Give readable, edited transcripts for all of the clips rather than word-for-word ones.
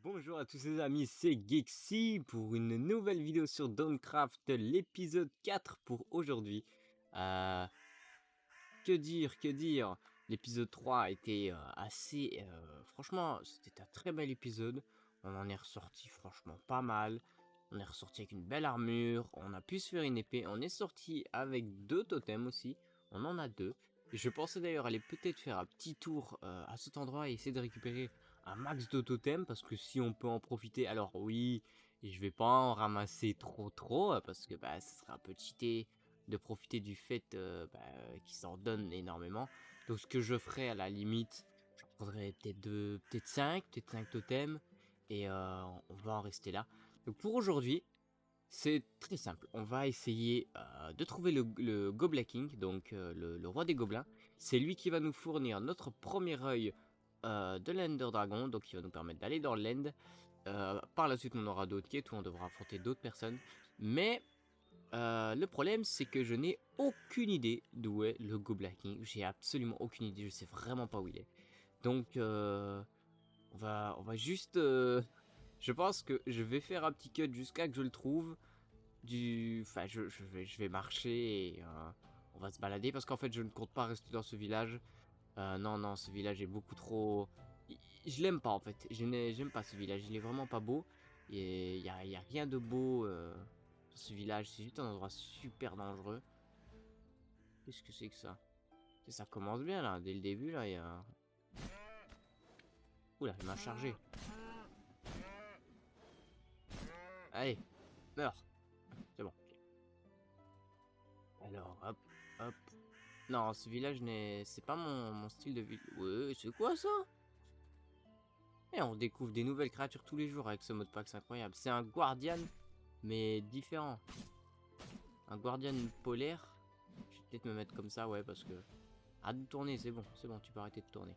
Bonjour à tous les amis, c'est Gexy pour une nouvelle vidéo sur Dawncraft, l'épisode 4 pour aujourd'hui. Euh, que dire? L'épisode 3 a été assez... franchement, c'était un très bel épisode. On en est ressorti franchement pas mal. On est ressorti avec une belle armure, on a pu se faire une épée. On est sorti avec 2 totems aussi, on en a 2. Et je pensais d'ailleurs aller peut-être faire un petit tour à cet endroit et essayer de récupérer un max de totems, parce que si on peut en profiter, alors oui, et je vais pas en ramasser trop, parce que bah, ça serait un peu cheaté de profiter du fait qu'ils s'en donnent énormément. Donc ce que je ferais à la limite, je prendrais peut-être 5 totems, et on va en rester là. Donc pour aujourd'hui, c'est très simple. On va essayer de trouver le Goblin King, donc le roi des gobelins. C'est lui qui va nous fournir notre premier œil de l'Ender Dragon, donc qui va nous permettre d'aller dans l'End. Par la suite, on aura d'autres quêtes où on devra affronter d'autres personnes. Mais le problème, c'est que je n'ai aucune idée d'où est le Goblin King. J'ai absolument aucune idée, je sais vraiment pas où il est. Donc, on va juste... je pense que je vais faire un petit cut jusqu'à que je le trouve. Enfin, je vais marcher et on va se balader parce qu'en fait, je ne compte pas rester dans ce village. Non, ce village est beaucoup trop... Je l'aime pas en fait. J'aime pas ce village. Il est vraiment pas beau. Et il y a rien de beau dans ce village. C'est juste un endroit super dangereux. Qu'est-ce que c'est que ça? Ça commence bien là. Dès le début là, il y a... Oula, il m'a chargé. Allez, meurs. C'est bon. Alors, hop, hop. Non, ce village n'est... C'est pas mon style de ville. Ouais, c'est quoi ça? Et on découvre des nouvelles créatures tous les jours avec ce mode pack, c'est incroyable. C'est un Guardian, mais différent. Un Guardian polaire. Je vais peut-être me mettre comme ça, ouais, parce que... Arrête de tourner, c'est bon, tu peux arrêter de tourner.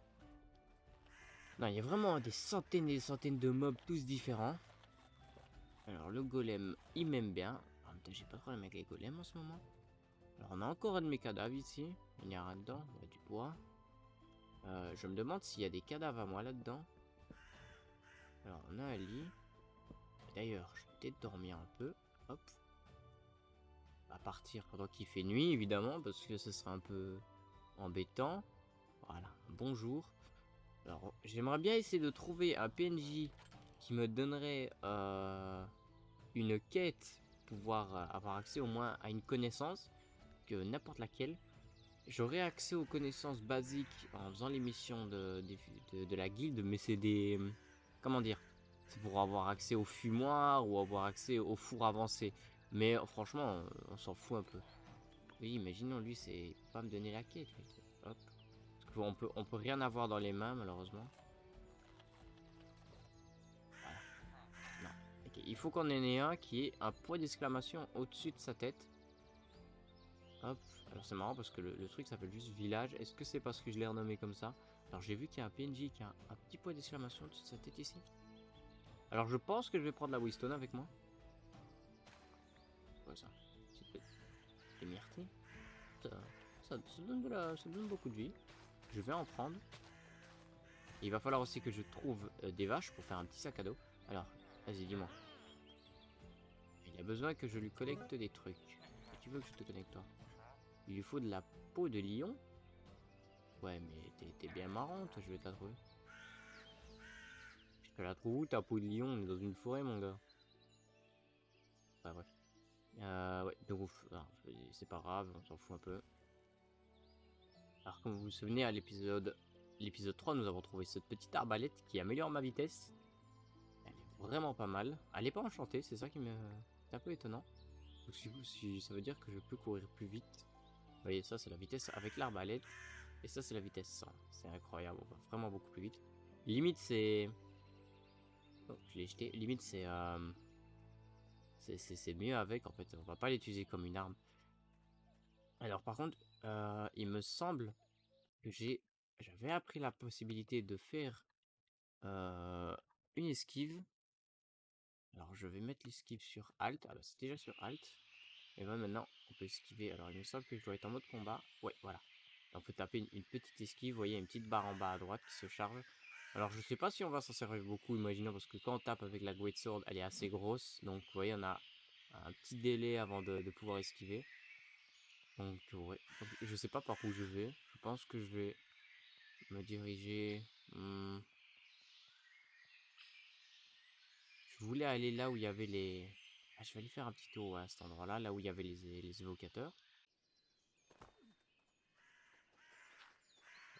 Non, il y a vraiment des centaines et des centaines de mobs, tous différents. Alors, le golem, il m'aime bien. En même temps, j'ai pas de problème avec les golems en ce moment. Alors, on a encore un de mes cadavres ici. Il y a rien dedans, il y a du bois. Je me demande s'il y a des cadavres à moi là-dedans. Alors, on a un lit. D'ailleurs, je vais peut-être dormir un peu. Hop. À partir pendant qu'il fait nuit, évidemment, parce que ce sera un peu embêtant. Voilà, bonjour. Alors, j'aimerais bien essayer de trouver un PNJ qui me donnerait une quête, pouvoir avoir accès au moins à une connaissance, que n'importe laquelle. J'aurais accès aux connaissances basiques en faisant les missions de la guilde, mais c'est des... Comment dire? C'est pour avoir accès au fumoir ou avoir accès au four avancé. Mais franchement, on s'en fout un peu. Oui, imaginons, lui, c'est pas me donner la quête, lui. Hop. Parce qu'on peut rien avoir dans les mains, malheureusement. Voilà. Non. Ok, il faut qu'on en ait un qui ait un point d'exclamation au-dessus de sa tête. Hop. Alors c'est marrant parce que le truc s'appelle juste village. Est-ce que c'est parce que je l'ai renommé comme ça? Alors j'ai vu qu'il y a un PNJ qui a un petit point d'exclamation au-dessus de sa tête ici. Alors je pense que je vais prendre la Wisdom avec moi. Quoi ça? Des myrtilles. Ça, ça donne ça donne beaucoup de vie. Je vais en prendre. Il va falloir aussi que je trouve des vaches pour faire un petit sac à dos. Alors, vas-y, dis-moi. Il a besoin que je lui collecte des trucs. Et tu veux que je te connecte toi? Il lui faut de la peau de lion? Ouais, mais t'es bien marrante, je vais te la trouver. Je te la trouve où ta peau de lion? On est dans une forêt, mon gars. Ouais, bref. Ouais, de ouf. C'est pas grave, on s'en fout un peu. Alors, comme vous vous souvenez, à l'épisode 3, nous avons trouvé cette petite arbalète qui améliore ma vitesse. Elle est vraiment pas mal. Elle est pas enchantée, c'est ça qui me... C'est un peu étonnant. Donc, ça veut dire que je peux courir plus vite. Vous voyez, ça, c'est la vitesse avec l'arbalète. Et ça, c'est la vitesse 100. C'est incroyable, on va vraiment beaucoup plus vite. Limite, c'est... Oh, je l'ai jeté. Limite, c'est mieux avec, en fait. On va pas l'utiliser comme une arme. Alors, par contre, il me semble que j'avais appris la possibilité de faire une esquive. Alors, je vais mettre l'esquive sur Alt. Ah bah, c'est déjà sur Alt. Et ben maintenant, on peut esquiver. Alors, il me semble que je dois être en mode combat. Ouais, voilà. On peut taper une petite esquive. Vous voyez, une petite barre en bas à droite qui se charge. Alors je sais pas si on va s'en servir beaucoup, imaginons, parce que quand on tape avec la Great Sword, elle est assez grosse. Donc vous voyez, on a un petit délai avant de pouvoir esquiver. Donc ouais, donc, je sais pas par où je vais. Je pense que je vais me diriger... Je voulais aller là où il y avait les... Ah, je vais aller faire un petit tour à cet endroit-là, là où il y avait les évocateurs.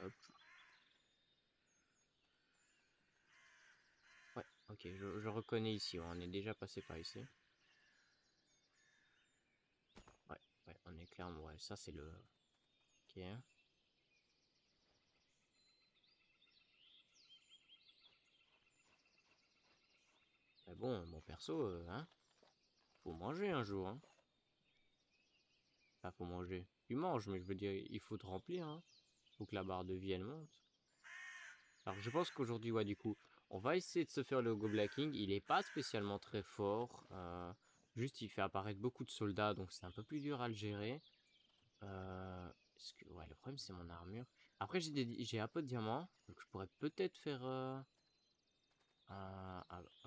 Hop. Ouais, ok, je reconnais ici, ouais, on est déjà passé par ici. Ouais, ouais, on est clairement... Ouais, ça c'est le... Ok. Mais bon, mon perso, hein, faut manger un jour, hein. Enfin, faut manger. Tu manges, mais je veux dire, il faut te remplir, hein. Faut que la barre de vie, elle monte. Alors, je pense qu'aujourd'hui, ouais, du coup, on va essayer de se faire le Gobla King. Il est pas spécialement très fort. Juste, il fait apparaître beaucoup de soldats, donc c'est un peu plus dur à le gérer. Ouais, le problème, c'est mon armure. Après, j'ai un peu de diamants, donc je pourrais peut-être faire un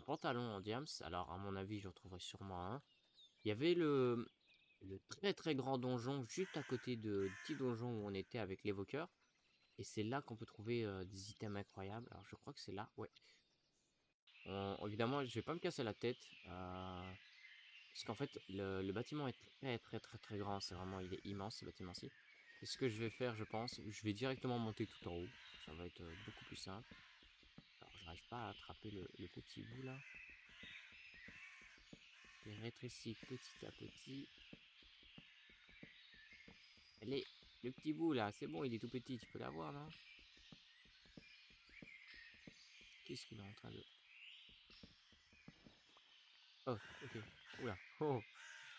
pantalon en diams. Alors, à mon avis, je retrouverai sûrement un. Il y avait le très très grand donjon juste à côté du petit donjon où on était avec l'évoqueur. Et c'est là qu'on peut trouver des items incroyables. Alors je crois que c'est là, ouais. Évidemment, je vais pas me casser la tête. Parce qu'en fait, le bâtiment est très très très très grand. C'est vraiment, il est immense ce bâtiment-ci. Et ce que je vais faire, je pense, je vais directement monter tout en haut. Ça va être beaucoup plus simple. Alors j'arrive pas à attraper le petit bout là. Il rétrécit petit à petit. Allez, le petit bout là, c'est bon, il est tout petit, tu peux l'avoir là. Qu'est-ce qu'il est en train de... Oh, ok. Oula. Oh,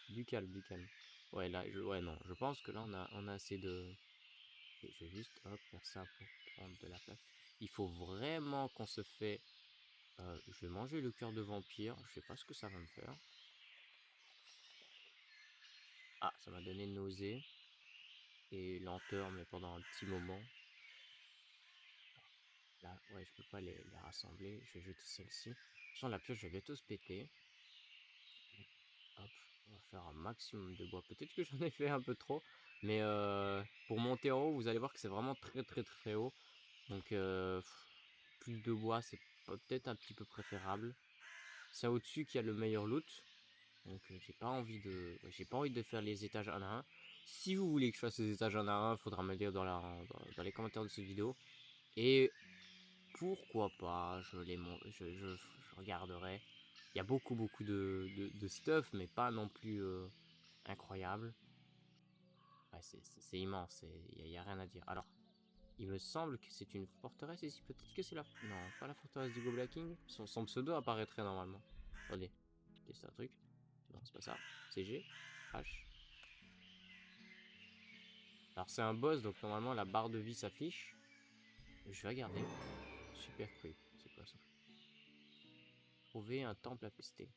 du calme, du calme. Ouais, là, ouais, non. Je pense que là, on a assez de... Et je vais juste, hop, faire ça pour prendre de la place. Il faut vraiment qu'on se fait... je vais manger le cœur de vampire. Je sais pas ce que ça va me faire. Ah, ça m'a donné nausée. Et lenteur, mais pendant un petit moment. Là, ouais, je peux pas les rassembler. Je vais jeter celle-ci. De toute façon, la pioche va bientôt se péter. Hop, on va faire un maximum de bois. Peut-être que j'en ai fait un peu trop. Mais pour monter en haut, vous allez voir que c'est vraiment très très très haut. Donc plus de bois, c'est peut-être un petit peu préférable. C'est au-dessus qu'il y a le meilleur loot. Donc j'ai pas envie de faire les étages un à un. Si vous voulez que je fasse les étages un à un, faudra me le dire dans les commentaires de cette vidéo. Et pourquoi pas, je regarderai. Il y a beaucoup de stuff, mais pas non plus incroyable. Ouais, c'est immense, il y a rien à dire. Alors, il me semble que c'est une forteresse ici. Peut-être que c'est la... Non, pas la forteresse du Gobla King. Son pseudo apparaîtrait normalement. Attendez, c'est un truc. Non, c'est pas ça. CG. H. Alors c'est un boss, donc normalement la barre de vie s'affiche. Je vais regarder. Super creep. C'est quoi ça? Trouver un temple infesté.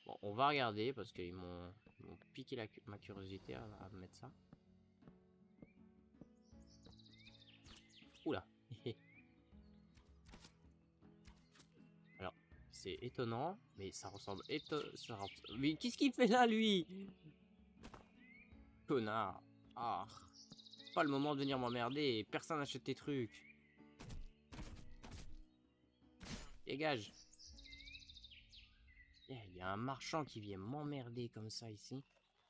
Bon, on va regarder parce qu'ils m'ont piqué ma curiosité à mettre ça. Oula. Alors, c'est étonnant, mais ça ressemble Mais qu'est-ce qu'il fait là, lui? Connard. Ah. Pas le moment de venir m'emmerder. Personne n'achète tes trucs. Dégage. Il y a un marchand qui vient m'emmerder comme ça ici.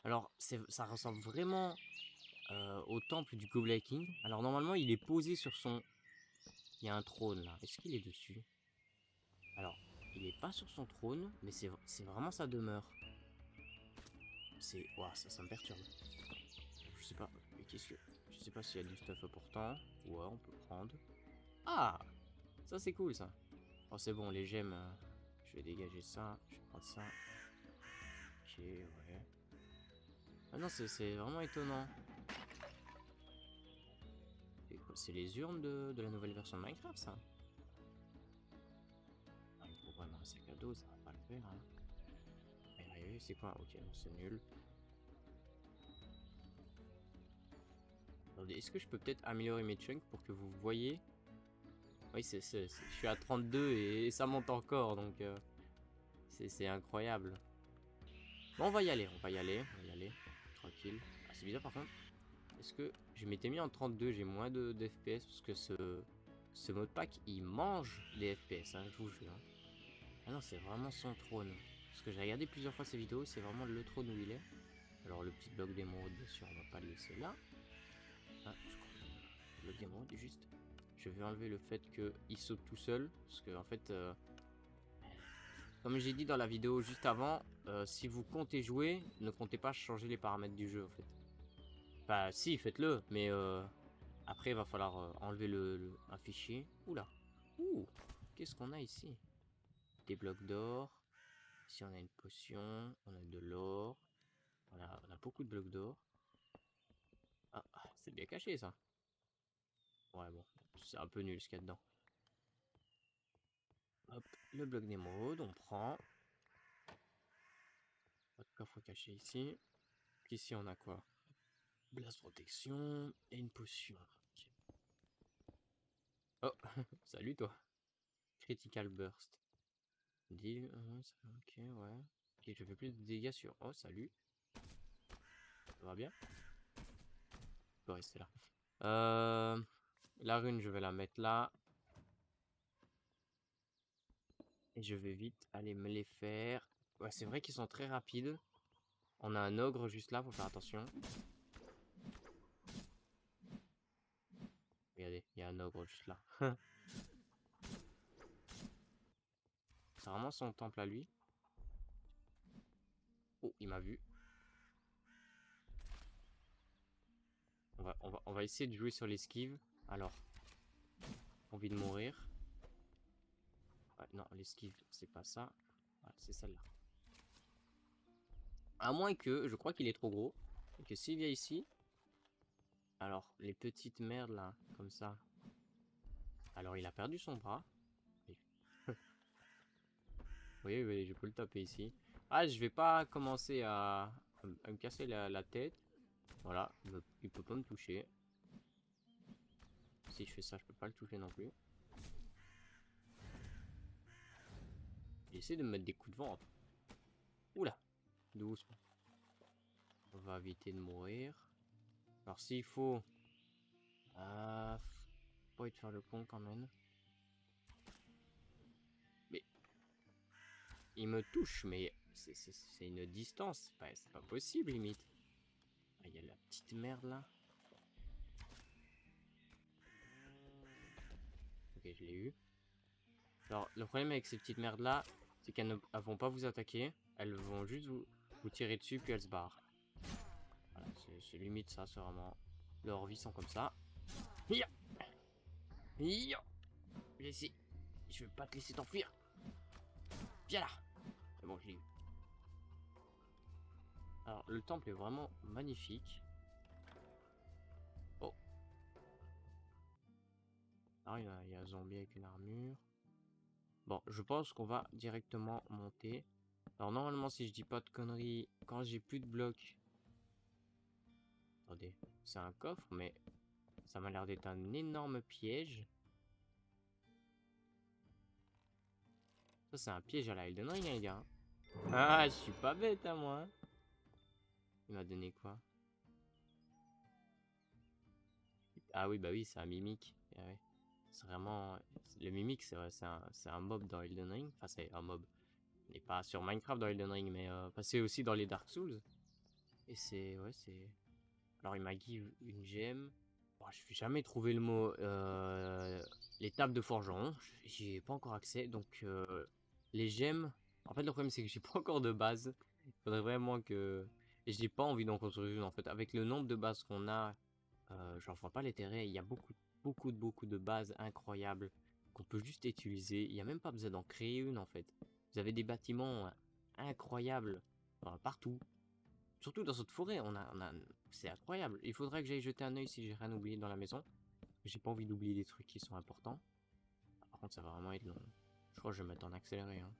Alors, ça ressemble vraiment au temple du Goblet King. Alors, normalement, il est posé sur son... Il y a un trône là. Est-ce qu'il est dessus? Alors, il est pas sur son trône, mais c'est vraiment sa demeure. C'est... Ouah, ça me perturbe. Je sais pas. Mais qu'est-ce que... Je sais pas s'il y a du stuff important. Ouais, on peut prendre. Ah! Ça, c'est cool, ça. Oh, c'est bon, les gemmes... je vais dégager ça. Je vais prendre ça. Ok, ouais. Ah non, c'est vraiment étonnant. C'est les urnes de la nouvelle version de Minecraft, ça. Ah, il faut vraiment un sac à dos, ça va pas le faire, hein. C'est quoi? Ok, non, c'est nul. Attendez, est-ce que je peux peut-être améliorer mes chunks pour que vous voyez Oui, je suis à 32 et ça monte encore, donc c'est incroyable. Bon, on va y aller, on va y aller, on va y aller. Tranquille. Ah, c'est bizarre par contre. Est-ce que je m'étais mis en 32, j'ai moins de FPS parce que ce modpack il mange les FPS, hein, je vous jure. Ah non, c'est vraiment son trône. Parce que j'ai regardé plusieurs fois ses vidéos, c'est vraiment le trône où il est. Alors le petit bloc d'émeraude, bien sûr, on va pas le laisser là. Ah, je crois que le bloc d'émeraude est juste. Je vais enlever le fait qu'il saute tout seul. Parce que en fait, comme j'ai dit dans la vidéo juste avant, si vous comptez jouer, ne comptez pas changer les paramètres du jeu en fait. Enfin, si, faites-le, mais après, il va falloir enlever un fichier. Oula. Ouh, qu'est-ce qu'on a ici? Des blocs d'or. Ici, on a une potion. On a de l'or. On a beaucoup de blocs d'or. Ah, c'est bien caché, ça. Ouais, bon. C'est un peu nul, ce qu'il y a dedans. Hop, le bloc d'émeraude, on prend. Pas de coffre caché ici. Ici, on a quoi? Blast protection et une potion. Ok. Oh, salut, toi. Critical burst. Deal, ok, ouais. Ok, je fais plus de dégâts sur... Oh, salut. Ça va bien? Je peux rester là. La rune, je vais la mettre là. Et je vais vite aller me les faire. Ouais, c'est vrai qu'ils sont très rapides. On a un ogre juste là, faut faire attention. Regardez, il y a un ogre juste là. C'est vraiment son temple à lui. Oh, il m'a vu. On va essayer de jouer sur l'esquive. Alors, envie de mourir. Ouais, non, l'esquive, c'est pas ça. Ouais, c'est celle-là. À moins que, je crois qu'il est trop gros. Et que s'il vient ici... Alors, les petites merdes là, comme ça. Alors, il a perdu son bras. Oui, oui, je peux le taper ici. Ah, je vais pas commencer à me casser la tête. Voilà, il peut pas me toucher. Si je fais ça, je peux pas le toucher non plus. J'essaie de me mettre des coups de vent. Oula, doucement. On va éviter de mourir. Alors s'il faut... pas être faire le con quand même. Mais il me touche, mais c'est une distance. C'est pas possible limite. Ah, il y a la petite merde là. Ok, je l'ai eu. Alors, le problème avec ces petites merdes là, c'est qu'elles ne vont pas vous attaquer. Elles vont juste vous tirer dessus, puis elles se barrent. Voilà, c'est limite ça, c'est vraiment... Leurs vies sont comme ça. Hiya! Hiya! Viens ici. Je vais pas te laisser t'enfuir. Viens là. C'est bon, je l'ai eu. Alors, le temple est vraiment magnifique. Oh. Ah, il y a un zombie avec une armure. Bon, je pense qu'on va directement monter. Alors, normalement, si je dis pas de conneries, quand j'ai plus de blocs... Attendez, c'est un coffre, mais ça m'a l'air d'être un énorme piège. Ça, c'est un piège à la Elden Ring, hein, les gars. Ah, je suis pas bête, à moi. Il m'a donné quoi? Ah oui, bah oui, c'est un mimique. Ah ouais. C'est vraiment... Le mimique, c'est un mob dans Elden Ring. Enfin, c'est un mob. Il n'est pas sur Minecraft dans Elden Ring, mais passé aussi dans les Dark Souls. Et c'est... Ouais, c'est... Alors, il m'a give une gemme. Bon, je vais jamais trouvé le mot... les tables de forgeron. J'y ai pas encore accès. Donc, les gemmes... En fait, le problème, c'est que j'ai pas encore de base. Il faudrait vraiment que... Et j'ai pas envie d'en construire une, en fait. Avec le nombre de bases qu'on a, j'en vois pas l'intérêt. Il y a beaucoup de bases incroyables qu'on peut juste utiliser. Il n'y a même pas besoin d'en créer une, en fait. Vous avez des bâtiments incroyables partout. Surtout dans cette forêt, c'est incroyable. Il faudrait que j'aille jeter un œil si j'ai rien oublié dans la maison. J'ai pas envie d'oublier des trucs qui sont importants. Par contre, ça va vraiment être long. Je crois que je vais mettre en accéléré, hein.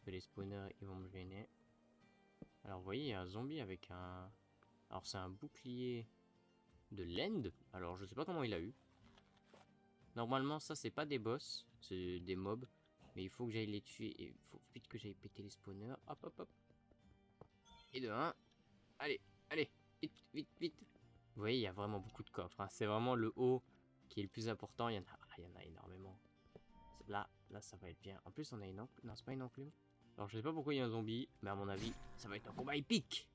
que les spawners ils vont me gêner. Alors vous voyez, il y a un zombie avec un... Alors c'est un bouclier de l'end. Alors je sais pas comment il a eu. Normalement ça c'est pas des boss, c'est des mobs. Mais il faut que j'aille les tuer et il faut vite que j'aille péter les spawners. Hop hop hop. Et de 1. Allez, allez, vite, vite, vite. Vous voyez, il y a vraiment beaucoup de coffres. Hein. C'est vraiment le haut qui est le plus important. Il y en a énormément. Là, ça va être bien. En plus, on a une enclume. Non, c'est pas une enclume. Alors, je sais pas pourquoi il y a un zombie, mais à mon avis, ça va être un combat épique.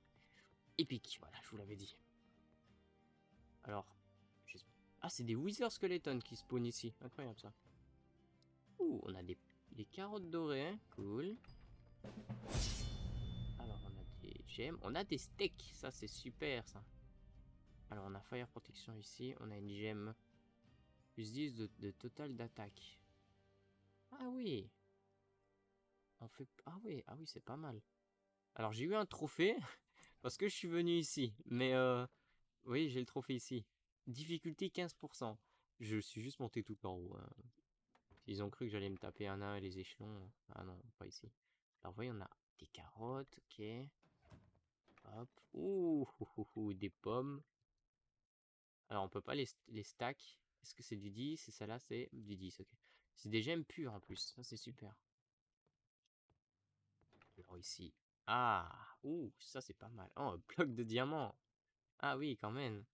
Épique, voilà, je vous l'avais dit. Alors, ah, c'est des Wither Skeletons qui spawnent ici. Incroyable ça. Ouh, on a des carottes dorées, hein. Cool. Alors, on a des gemmes. On a des steaks. Ça, c'est super, ça. Alors, on a Fire Protection ici. On a une gemme. Plus 10 de total d'attaque. Ah oui. On fait... ah oui, c'est pas mal. Alors, j'ai eu un trophée parce que je suis venu ici. Mais, oui, j'ai le trophée ici. Difficulté 15%. Je suis juste monté tout en haut. Hein. Ils ont cru que j'allais me taper un à un les échelons. Ah non, pas ici. Alors, vous voyez, on a des carottes, ok. Hop. Ouh, des pommes. Alors, on peut pas les stack. Est-ce que c'est du 10? Et celle-là, c'est du 10, ok. C'est des gemmes pures en plus. Ça, c'est super. Alors, ici. Ah, ouh, ça, c'est pas mal. Oh, un bloc de diamant. Ah oui, quand même.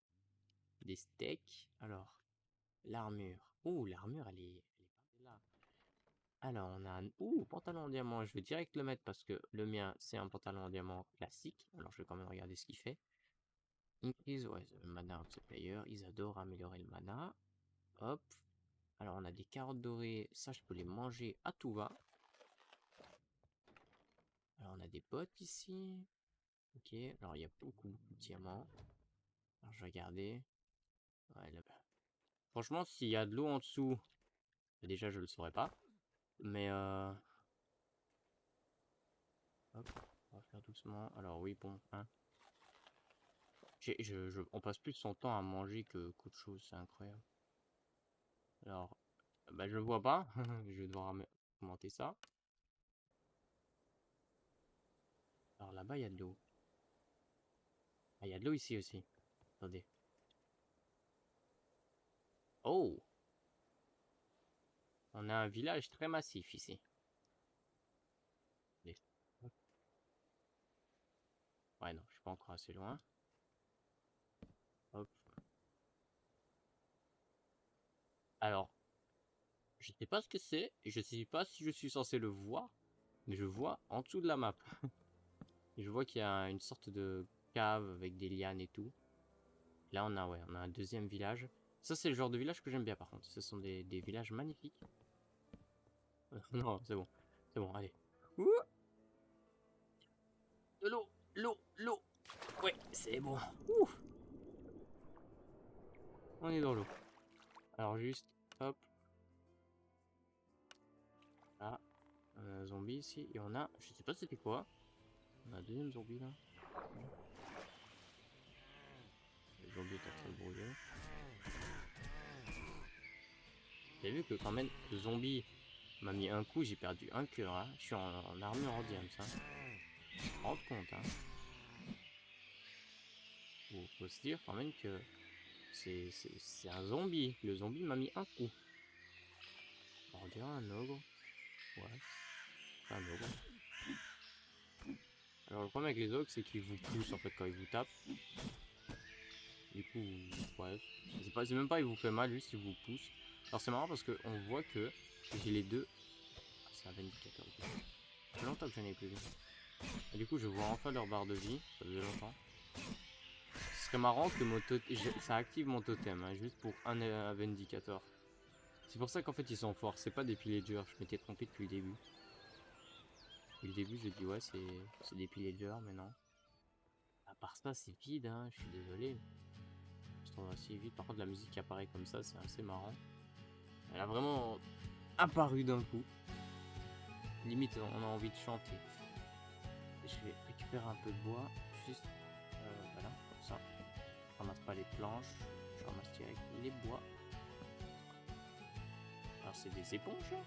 Des steaks. Alors, l'armure. Ouh, l'armure, elle est pas là. Alors, on a un... Ouh, pantalon en diamant. Je vais direct le mettre parce que le mien, c'est un pantalon en diamant classique. Alors, je vais quand même regarder ce qu'il fait. Increase, ouais, the mana of the player. Ils adorent améliorer le mana. Hop. Alors, on a des carottes dorées. Ça, je peux les manger à tout va. Alors, on a des bottes ici. Ok. Alors, il y a beaucoup de diamants. Alors, je vais regarder. Ouais, là-bas. Franchement, s'il y a de l'eau en dessous, déjà, je le saurais pas. Mais, hop, on va faire doucement. Alors, oui, bon, hein. On passe plus son temps à manger qu'autre chose, c'est incroyable. Alors, bah, je vois pas. Je vais devoir commenter ça. Alors là-bas, il y a de l'eau. Ah, il y a de l'eau ici aussi. Attendez. Oh! On a un village très massif ici. Ouais, non, je suis pas encore assez loin. Hop. Alors, je sais pas ce que c'est. Et je sais pas si je suis censé le voir. Mais je vois en dessous de la map. Et je vois qu'il y a une sorte de cave avec des lianes et tout. Là, on a un deuxième village. Ça, c'est le genre de village que j'aime bien, par contre. Ce sont des villages magnifiques. Non, c'est bon. C'est bon, allez. Ouh, de l'eau, l'eau. Ouais, c'est bon. Ouh, on est dans l'eau. Alors, juste, hop. Là, on a un zombie ici. Et on a, je sais pas c'était quoi. On a un deuxième zombie, là. Le zombie est en train de brûler. Vous avez vu que quand même, le zombie m'a mis un coup, j'ai perdu un cœur. Hein. Je suis en armure en diams. Hein. Je me rends compte. Hein. Faut se dire quand même que c'est un zombie. Le zombie m'a mis un coup. On dirait un ogre. Ouais, c'est un ogre. Alors le problème avec les ogres, c'est qu'ils vous poussent en fait quand ils vous tapent. Du coup, ouais, c'est même pas il vous fait mal, juste il vous pousse. Alors c'est marrant parce qu'on voit que j'ai les deux. Ah, c'est un vindicateur. Ça fait longtemps que j'en ai plus vu. Et du coup, je vois enfin leur barre de vie. Ça faisait longtemps. Ce serait marrant que ça active mon totem, hein, juste pour un vindicator. C'est pour ça qu'en fait ils sont forts. C'est pas des pillagers. Je m'étais trompé depuis le début. Depuis le début, je dis ouais, c'est des pillagers, mais non. À part ça, c'est vide, hein. Je suis désolé. Je trouve assez vite. Par contre, la musique qui apparaît comme ça, c'est assez marrant. Elle a vraiment apparu d'un coup. Limite, on a envie de chanter. Je vais récupérer un peu de bois. Juste, voilà, comme ça. Je ramasse pas les planches. Je ramasse direct les bois. Alors, c'est des éponges là?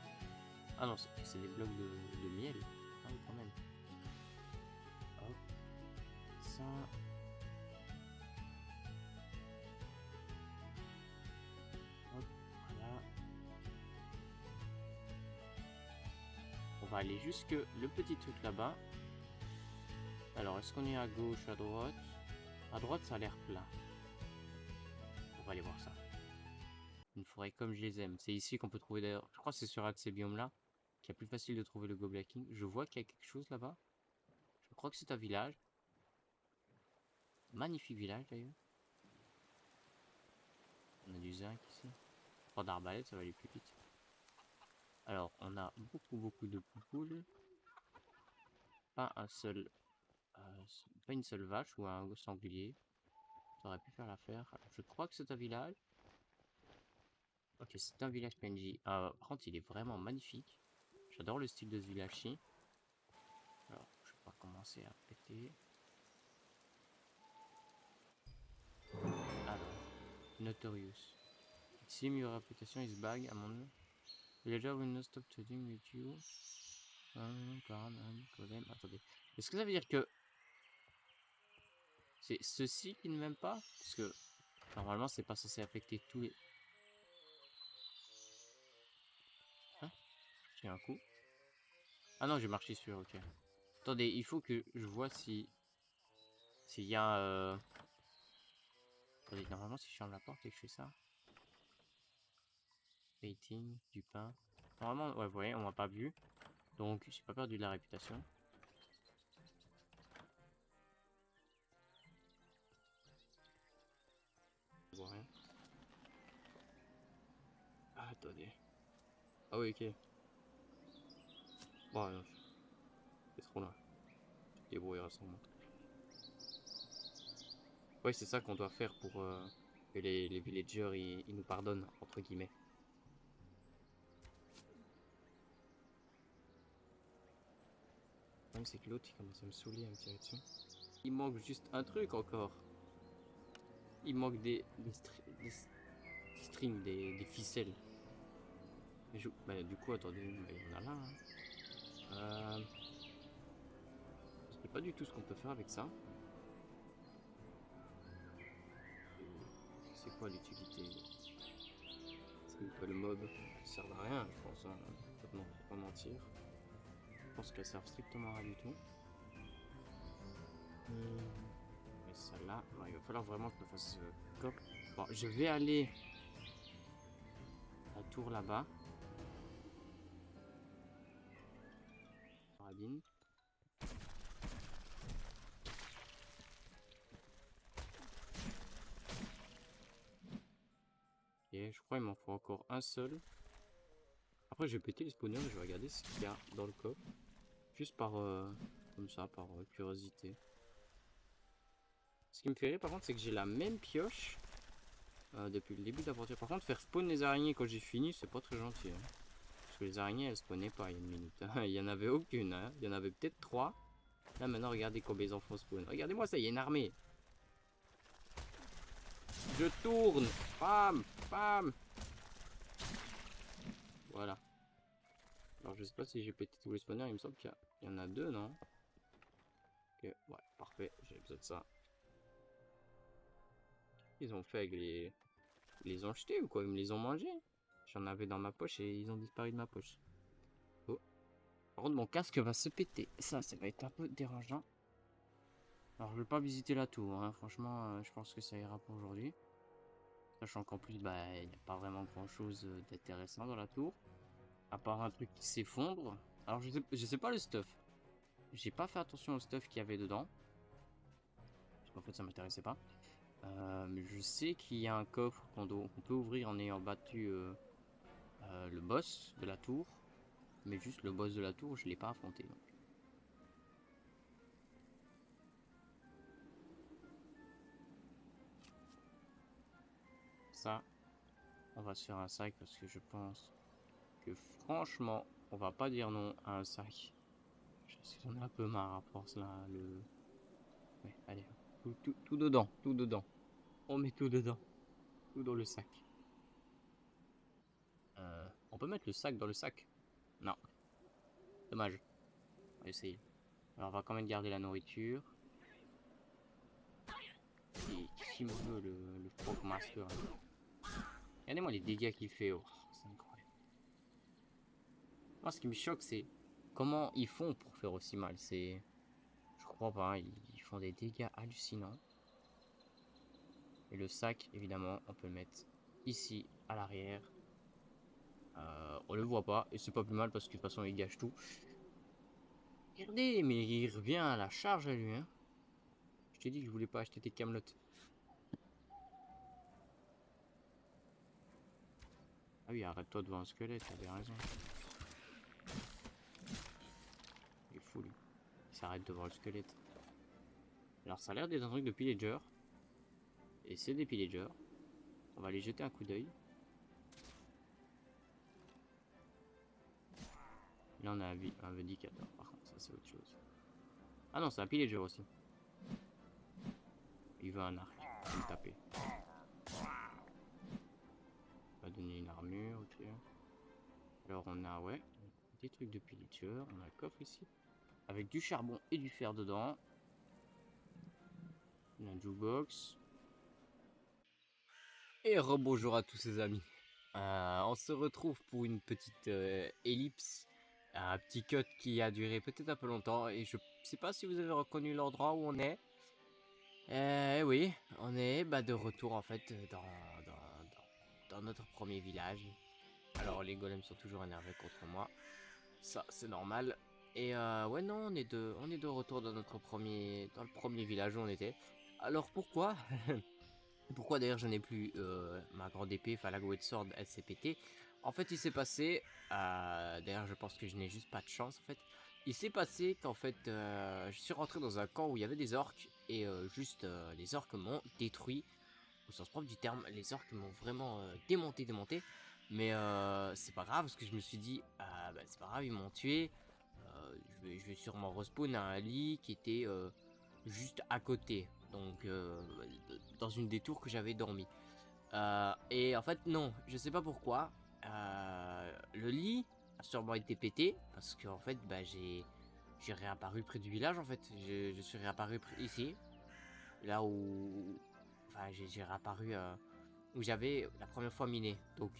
Ah non, c'est des blocs de miel. Ah, va aller jusque le petit truc là-bas. Alors, est-ce qu'on est à gauche, à droite? À droite, ça a l'air plat. On va aller voir ça. Une forêt comme je les aime. C'est ici qu'on peut trouver d'ailleurs. Je crois que c'est sur un de ces biomes-là qu'il est plus facile de trouver le Goblin King. Je vois qu'il y a quelque chose là-bas. Je crois que c'est un village. Magnifique village d'ailleurs. On a du zinc ici. 3 d'arbalète, ça va aller plus vite. Alors, on a beaucoup de poupoules. Pas un seul... pas une seule vache ou un sanglier. Ça aurait pu faire l'affaire. Alors, je crois que c'est un village. Ok, c'est un village PNJ. Par contre, il est vraiment magnifique. J'adore le style de ce village-ci. Alors, je vais pas commencer à péter. Alors, Notorious. It seems your reputation is bad among villager will not stop trading with you. Attendez. Est-ce que ça veut dire que c'est ceux-ci qui ne m'aiment pas? Parce que normalement, c'est pas censé affecter tous les... Hein? J'ai un coup. Ah non, j'ai marché sur, ok. Attendez, il faut que je vois si... S'il y a... Attendez, normalement, si je ferme la porte et que je fais ça... Painting, du pain... Normalement, ouais, vous voyez, on m'a pas vu. Donc, j'ai pas perdu de la réputation. Je vois rien. Ah, attendez. Ah oui, ok. Bon, non, c'est trop là. Débrouillera sans moi. Ouais, c'est ça qu'on doit faire pour que les villagers ils nous pardonnent, entre guillemets. Le problème, c'est que l'autre il commence à me saouler à me tirer dessus. Il manque juste un truc encore. Il manque des strings, des ficelles. Bah, du coup, attendez, bah, il y en a là. Hein. Je sais pas du tout ce qu'on peut faire avec ça. C'est quoi l'utilité? Le mob sert à rien, je pense. Hein. Pas mentir. Je pense qu'elle sert strictement à rien du tout. Mais celle-là, il va falloir vraiment que je me fasse coffre. Bon, je vais aller à la tour là-bas. Carabine. Et je crois qu'il m'en faut encore un seul. Après, je vais péter les spawners et je vais regarder ce qu'il y a dans le coffre. Juste par, comme ça, par curiosité. Ce qui me fait rire, par contre, c'est que j'ai la même pioche depuis le début de l'aventure. Par contre, faire spawn les araignées quand j'ai fini, c'est pas très gentil. Hein. Parce que les araignées, elles spawnaient pas il y a une minute. Hein. Il y en avait aucune. Hein. Il y en avait peut-être 3. Là, maintenant, regardez combien ils en font spawn. Regardez-moi ça, il y a une armée. Je tourne. Bam, bam. Voilà. Alors, je sais pas si j'ai pété tous les spawners. Il me semble qu'il y en a 2, non? Ok, ouais, parfait. J'ai besoin de ça. Ils ont fait avec les... Ils les ont jetés ou quoi? Ils me les ont mangés? J'en avais dans ma poche et ils ont disparu de ma poche. Oh. Par contre, mon casque va se péter. Ça va être un peu dérangeant. Alors, je vais pas visiter la tour. Hein. Franchement, je pense que ça ira pour aujourd'hui. Sachant qu'en plus, bah, il n'y a pas vraiment grand chose d'intéressant dans la tour. À part un truc qui s'effondre. Alors, je sais pas le stuff. J'ai pas fait attention au stuff qu'il y avait dedans. Parce qu'en fait, ça m'intéressait pas. Mais je sais qu'il y a un coffre qu'on peut ouvrir en ayant battu le boss de la tour. Mais juste le boss de la tour, je l'ai pas affronté. Donc. Ça, on va se faire un sac parce que je pense que franchement, on va pas dire non à un sac. J'en ai un peu marre à force là. Ouais, allez, tout dedans, tout dedans. On met tout dedans, tout dans le sac. On peut mettre le sac dans le sac? Non, dommage. On va essayer. Alors on va quand même garder la nourriture. Et qui me veut le Frog Master? Regardez-moi les dégâts qu'il fait. Oh, c'est incroyable. Moi, ce qui me choque, c'est Comment ils font pour faire aussi mal? C'est... Je crois pas, hein, ils font des dégâts hallucinants. Et le sac, évidemment, on peut le mettre ici, à l'arrière. On le voit pas, et c'est pas plus mal parce que de toute façon il gâche tout. Regardez, mais il revient à la charge à lui, hein. Je t'ai dit que je voulais pas acheter tes camelotes. Ah oui, arrête-toi devant un squelette, t'avais raison. Il est fou lui. Il s'arrête devant le squelette. Alors ça a l'air d'être un truc de pillager. Et c'est des pillagers. On va aller jeter un coup d'œil. Là on a un vindicateur par contre, ça c'est autre chose. Ah non, c'est un pillager aussi. Il veut un arc, il va me taper. On va donner une armure, ok. Alors on a, ouais, des trucs de pillager. On a un coffre ici. Avec du charbon et du fer dedans. On a un jukebox. Et rebonjour à tous ces amis. On se retrouve pour une petite ellipse. Un petit cut qui a duré peut-être un peu longtemps. Et je sais pas si vous avez reconnu l'endroit où on est. Oui, on est de retour en fait dans notre premier village. Alors les golems sont toujours énervés contre moi. Ça c'est normal. Et ouais non, on est de retour dans dans le premier village où on était. Alors pourquoi? Pourquoi d'ailleurs je n'ai plus ma grande épée, enfin la Great Sword, elle s'est pétée. En fait il s'est passé, d'ailleurs je pense que je n'ai juste pas de chance en fait. Il s'est passé qu'en fait je suis rentré dans un camp où il y avait des orques et les orques m'ont détruit au sens propre du terme. Les orques m'ont vraiment démonté. Mais c'est pas grave parce que je me suis dit, c'est pas grave, ils m'ont tué. Je vais sûrement respawn à un lit qui était juste à côté. Donc dans une des tours que j'avais dormi. Et en fait non, je sais pas pourquoi. Le lit a sûrement été pété parce qu'en fait j'ai réapparu près du village en fait. Je suis réapparu ici, là où enfin j'ai réapparu où j'avais la première fois miné. Donc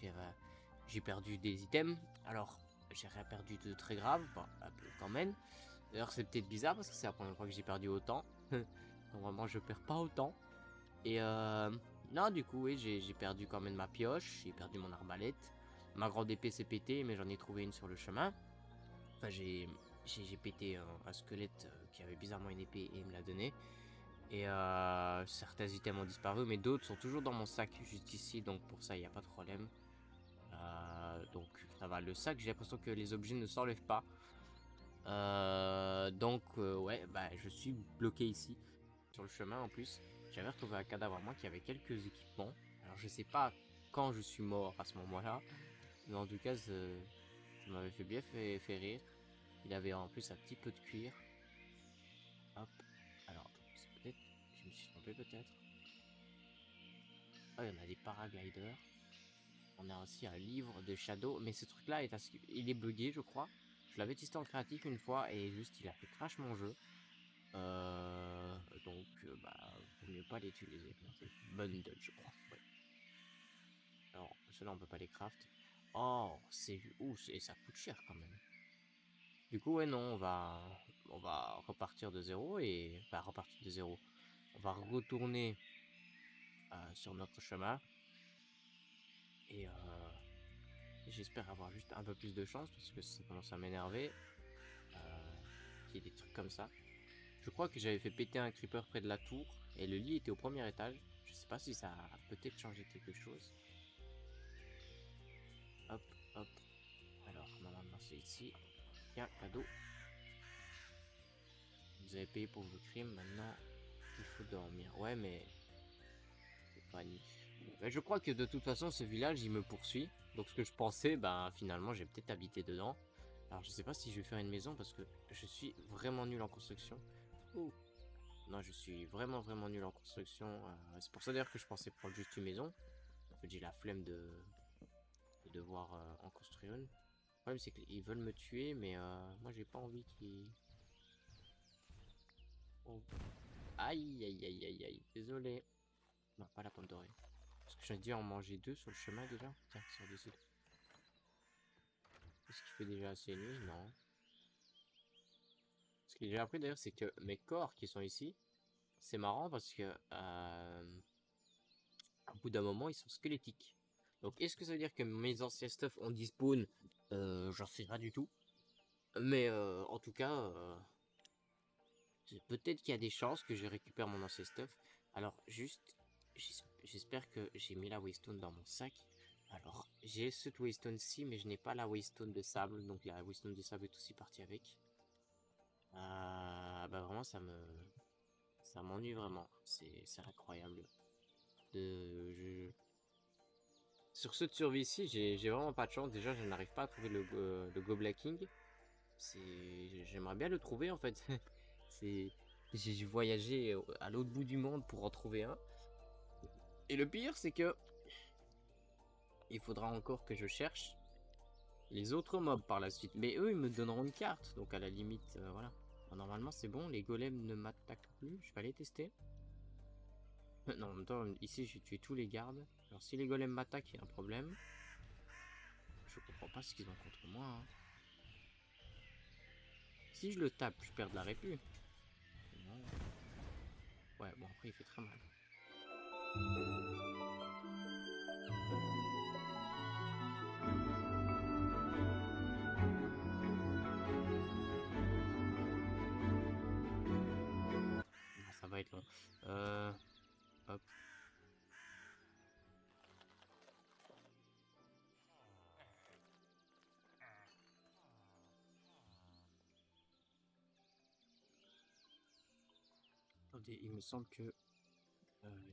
j'ai perdu des items. Alors j'ai rien perdu de très grave, bon, un peu quand même. D'ailleurs c'est peut-être bizarre parce que c'est la première fois que j'ai perdu autant. Normalement je perds pas autant. Et non du coup oui j'ai perdu quand même ma pioche, j'ai perdu mon arbalète. Ma grande épée s'est pétée mais j'en ai trouvé une sur le chemin. Enfin j'ai pété un squelette qui avait bizarrement une épée et il me l'a donné. Et certains items ont disparu, mais d'autres sont toujours dans mon sac juste ici, donc pour ça il n'y a pas de problème. Donc ça va, le sac j'ai l'impression que les objets ne s'enlèvent pas. Ouais, je suis bloqué ici, sur le chemin en plus. J'avais retrouvé un cadavre à moi qui avait quelques équipements. Alors je sais pas quand je suis mort à ce moment-là, mais en tout cas ça m'avait fait bien fait rire. Il avait en plus un petit peu de cuir. Hop, alors c'est peut-être, je me suis trompé peut-être. Ah, il y en a des paragliders. On a aussi un livre de Shadow, mais ce truc-là il est bugué, je crois. Je l'avais testé en créatif une fois et juste il a fait crash mon jeu. Vaut mieux pas l'utiliser. C'est bundle, je crois. Ouais. Alors, ceux-là on peut pas les craft. Oh, ça coûte cher quand même. Du coup, ouais, non, on va repartir de zéro et pas repartir de zéro. On va retourner sur notre chemin et j'espère avoir juste un peu plus de chance parce que ça commence à m'énerver. Qu'il y ait des trucs comme ça. Je crois que j'avais fait péter un creeper près de la tour et le lit était au premier étage. Je sais pas si ça a peut-être changé quelque chose. Hop, hop. Alors, normalement c'est ici. Tiens, cadeau. Vous avez payé pour vos crimes, maintenant il faut dormir. Ouais, mais c'est pas ni. Je crois que de toute façon ce village il me poursuit. Donc ce que je pensais, finalement j'ai peut-être habité dedans. Alors je sais pas si je vais faire une maison parce que je suis vraiment nul en construction. Ouh. Non, je suis vraiment nul en construction. C'est pour ça d'ailleurs que je pensais prendre juste une maison. En fait, j'ai la flemme de devoir en construire une. Le problème, c'est qu'ils veulent me tuer, mais moi, j'ai pas envie qu'ils. Oh. Aïe. Désolé. Non, pas la pomme dorée. Parce que j'ai dû en manger deux sur le chemin déjà. Tiens, sur des. Est-ce qu'il fait déjà assez nuit? Non. Ce que j'ai appris d'ailleurs, c'est que mes corps qui sont ici, c'est marrant parce que au bout d'un moment, ils sont squelettiques. Donc, est-ce que ça veut dire que mes anciens stuff ont despawn? J'en sais pas du tout. Mais en tout cas, peut-être qu'il y a des chances que je récupère mon ancien stuff. Alors, juste, j'espère que j'ai mis la waystone dans mon sac. Alors, j'ai cette waystone-ci, mais je n'ai pas la waystone de sable. Donc, la waystone de sable est aussi partie avec. Bah vraiment, ça m'ennuie vraiment. C'est incroyable. Sur ce de survie-ci, j'ai vraiment pas de chance. Déjà, je n'arrive pas à trouver le Goblin King. J'aimerais bien le trouver en fait. C'est, j'ai voyagé à l'autre bout du monde pour en trouver un. Et le pire, c'est que il faudra encore que je cherche les autres mobs par la suite. Mais eux, ils me donneront une carte. Donc à la limite, voilà. Bon, normalement, c'est bon. Les golems ne m'attaquent plus. Je vais aller tester. Non, en même temps, ici, j'ai tué tous les gardes. Alors si les golems m'attaquent, il y a un problème. Je comprends pas ce qu'ils ont contre moi, hein. Si je le tape, je perds de la répu. Non. Ouais, bon, après, il fait très mal. Ah, ça va être long. Hop. Attendez, il me semble que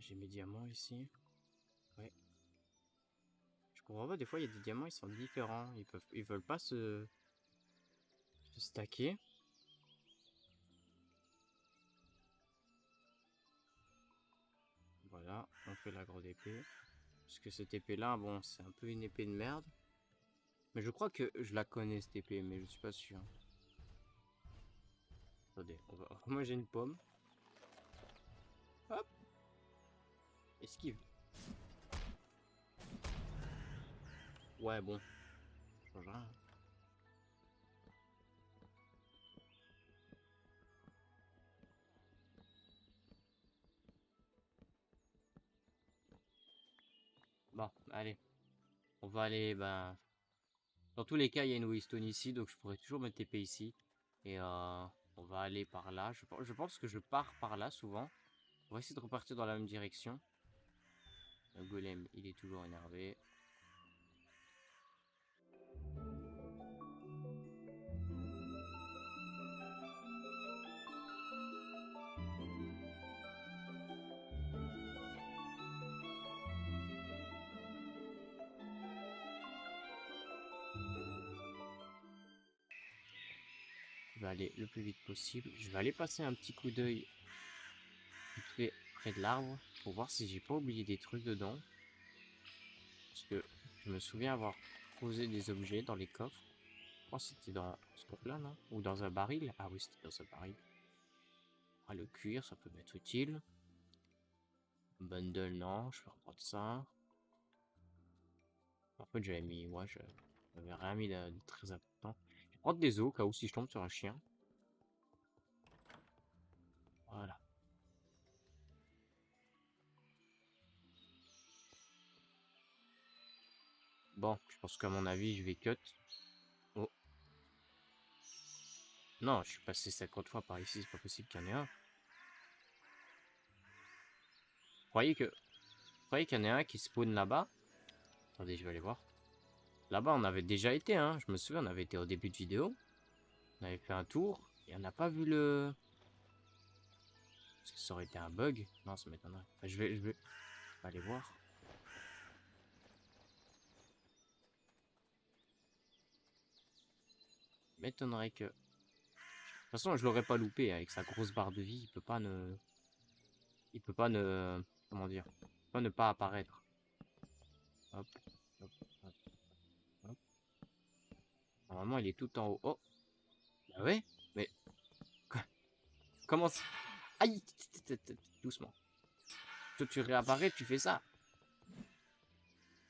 j'ai mes diamants ici. Ouais. Je comprends pas, des fois, il y a des diamants, ils sont différents. Ils veulent pas se stacker. Voilà, on fait la grande épée. Parce que cette épée-là, bon, c'est un peu une épée de merde. Mais je crois que je la connais, cette épée, mais je suis pas sûr. Attendez, moi j'ai une pomme. Hop, esquive. Ouais, bon, ça change rien. Bon, allez. On va aller, ben... Dans tous les cas, il y a une Waystone ici, donc je pourrais toujours me TP ici. Et on va aller par là. Je pense que je pars par là, souvent. On va essayer de repartir dans la même direction. Le golem, il est toujours énervé. Je vais aller le plus vite possible. Je vais aller passer un petit coup d'œil vite fait près de l'arbre pour voir si j'ai pas oublié des trucs dedans. Parce que je me souviens avoir posé des objets dans les coffres. Je crois que c'était dans ce coffre-là, non? Ou dans un baril? Ah oui, c'était dans un baril. Ah, le cuir, ça peut m'être utile. Bundle, non, je vais reprendre ça. En fait, j'avais mis, ouais, j'avais rien mis de très important. Je vais prendre des os, au cas où si je tombe sur un chien. Voilà. Bon, je pense qu'à mon avis, je vais cut. Oh, non, je suis passé 50 fois par ici, c'est pas possible qu'il y en ait un. Vous croyez qu'il y en a un qui spawn là-bas? Attendez, je vais aller voir. Là-bas, on avait déjà été, hein. Je me souviens, on avait été au début de vidéo. On avait fait un tour. Et on n'a pas vu le... Est-ce que ça aurait été un bug? Non, ça m'étonnerait. Enfin, je vais aller voir. M'étonnerait que... De toute façon, je l'aurais pas loupé. Avec sa grosse barre de vie, il peut pas ne... Il peut pas ne... Comment dire? Il peut pas ne pas apparaître. Hop, hop, hop, hop. Normalement, il est tout en haut. Oh! Bah ouais, mais... Comment ça... Aïe! Doucement. Toi, tu réapparais, tu fais ça.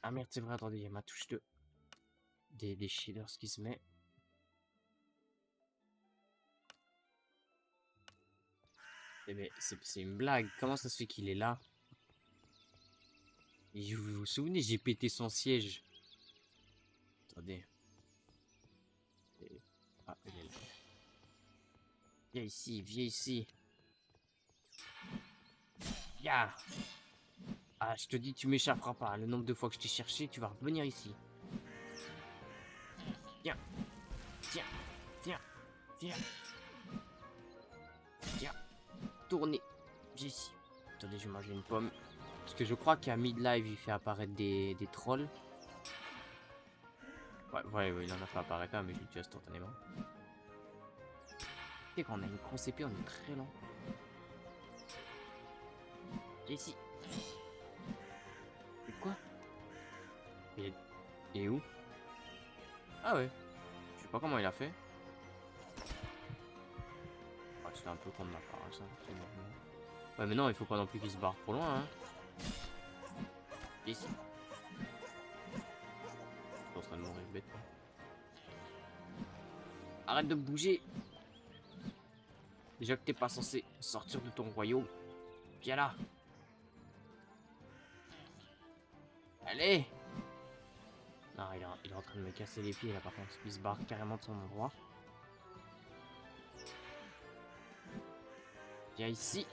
Ah merde, c'est vrai, attendez, il y a ma touche de... Des shaders qui se met. Mais c'est une blague. Comment ça se fait qu'il est là? Et vous vous souvenez, j'ai pété son siège. Attendez. Ah, il est là. Viens ici, viens ici. Viens. Ah, je te dis, tu m'échapperas pas. Le nombre de fois que je t'ai cherché, tu vas revenir ici. Viens, viens, viens, viens. Viens, tournez. Viens ici. Attendez, je vais manger une pomme. Parce que je crois qu'à mid-live, il fait apparaître des trolls. Ouais, il en a fait apparaître un, mais je l'ai tué instantanément. Tu sais, quand on a une grosse épée, on est très lent. Viens ici. Mais quoi? Il est où? Ah ouais. Je sais pas comment il a fait. Ah, c'est un peu con de ma part, ça. C'est normal. Ouais, mais non, il faut pas non plus qu'il se barre trop loin, hein. Viens ici. Je suis en train de mourir bête. Arrête de bouger. Déjà que t'es pas censé sortir de ton royaume. Viens là. Allez. Non, il est en train de me casser les pieds là par contre. Il se barre carrément de son endroit. Viens ici.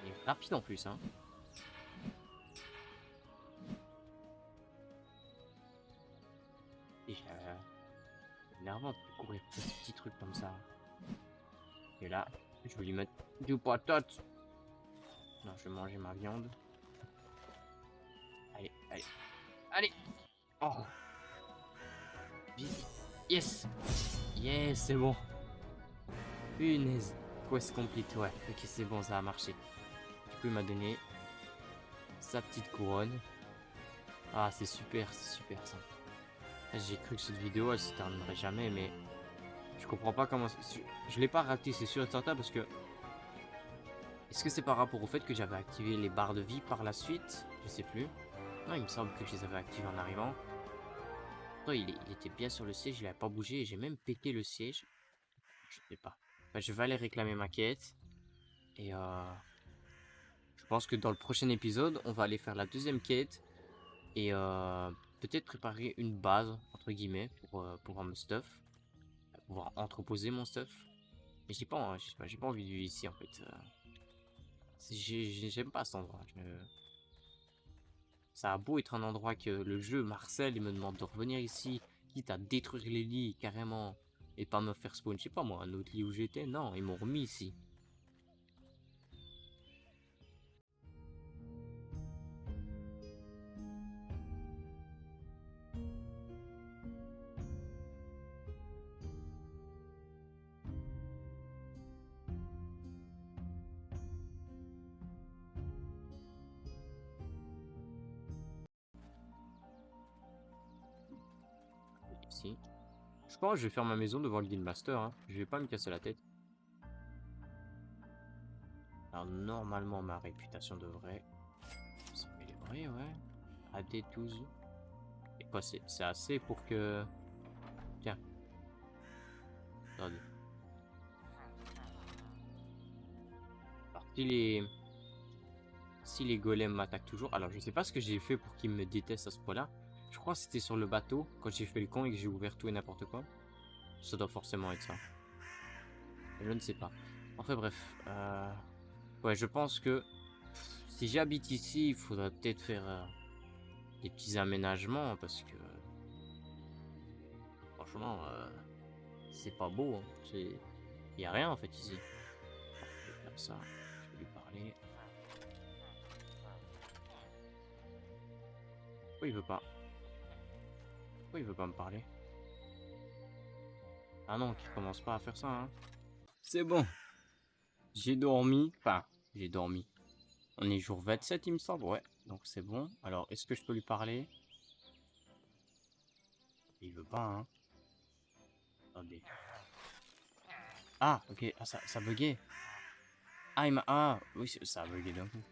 Il est rapide en plus, hein. Et énervant de courir pour ce petit truc comme ça. Et là, je vais lui mettre du patate. Non, je vais manger ma viande. Allez, allez, allez. Oh. Vite. Yes. Yes, c'est bon. Punaise. Quest complete, ouais. Ok, c'est bon, ça a marché. Du coup, il m'a donné sa petite couronne. Ah, c'est super ça. J'ai cru que cette vidéo, elle se terminerait jamais, mais je comprends pas comment... Je l'ai pas raté, c'est sûr et certain, parce que... Est-ce que c'est par rapport au fait que j'avais activé les barres de vie par la suite? Je sais plus. Non, il me semble que je les avais activées en arrivant. Non, il était bien sur le siège, il avait pas bougé, et j'ai même pété le siège. Je sais pas. Enfin, je vais aller réclamer ma quête. Et je pense que dans le prochain épisode, on va aller faire la deuxième quête. Et peut-être préparer une base, entre guillemets, pour pouvoir me stuff. Pouvoir entreposer mon stuff. Mais j'ai pas envie de vivre ici en fait. J'aime pas cet endroit. Ça a beau être un endroit que le jeu Marcel il me demande de revenir ici, quitte à détruire les lits carrément et pas me faire spawn, je sais pas moi, un autre lit où j'étais. Non, ils m'ont remis ici. Ici. Je pense que je vais faire ma maison devant le Guild Master. Hein. Je vais pas me casser la tête. Alors normalement ma réputation devrait s'améliorer, ouais. AD12. Et quoi, c'est assez pour que... Tiens. Attendez. Alors, si les golems m'attaquent toujours... Alors, je sais pas ce que j'ai fait pour qu'ils me détestent à ce point-là. Je crois que c'était sur le bateau, quand j'ai fait le con et que j'ai ouvert tout et n'importe quoi. Ça doit forcément être ça. Je ne sais pas. Enfin bref. Ouais, je pense que... Si j'habite ici, il faudrait peut-être faire des petits aménagements, parce que... Franchement, c'est pas beau. Hein. Il y a rien en fait ici. Je vais faire ça. Je vais lui parler. Pourquoi il veut pas? Pourquoi il veut pas me parler? Ah non, qu'il commence pas à faire ça, hein. C'est bon. J'ai dormi. Enfin, j'ai dormi. On est jour 27, il me semble. Ouais, donc c'est bon. Alors, est-ce que je peux lui parler? Il veut pas, hein. Attendez. Ah, ok. Ah, ça buguait. Ah, il m'a... Ah, oui, ça a bugué d'un coup.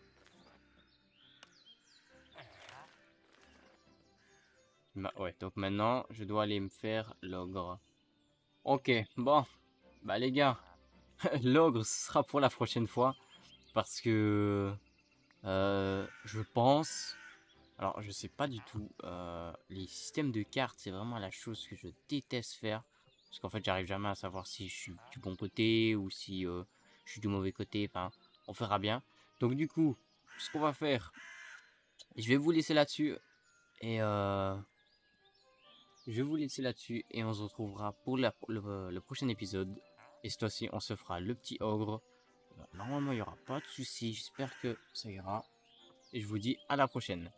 Ouais, donc maintenant, je dois aller me faire l'ogre. Ok, bon, bah les gars, l'ogre ce sera pour la prochaine fois parce que je pense, alors je sais pas du tout, les systèmes de cartes, c'est vraiment la chose que je déteste faire parce qu'en fait, j'arrive jamais à savoir si je suis du bon côté ou si je suis du mauvais côté. Enfin, on verra bien. Donc du coup, ce qu'on va faire, je vais vous laisser là-dessus et je vais vous laisser là-dessus et on se retrouvera pour le prochain épisode. Et cette fois-ci, on se fera le petit ogre. Normalement, il n'y aura pas de soucis. J'espère que ça ira. Et je vous dis à la prochaine.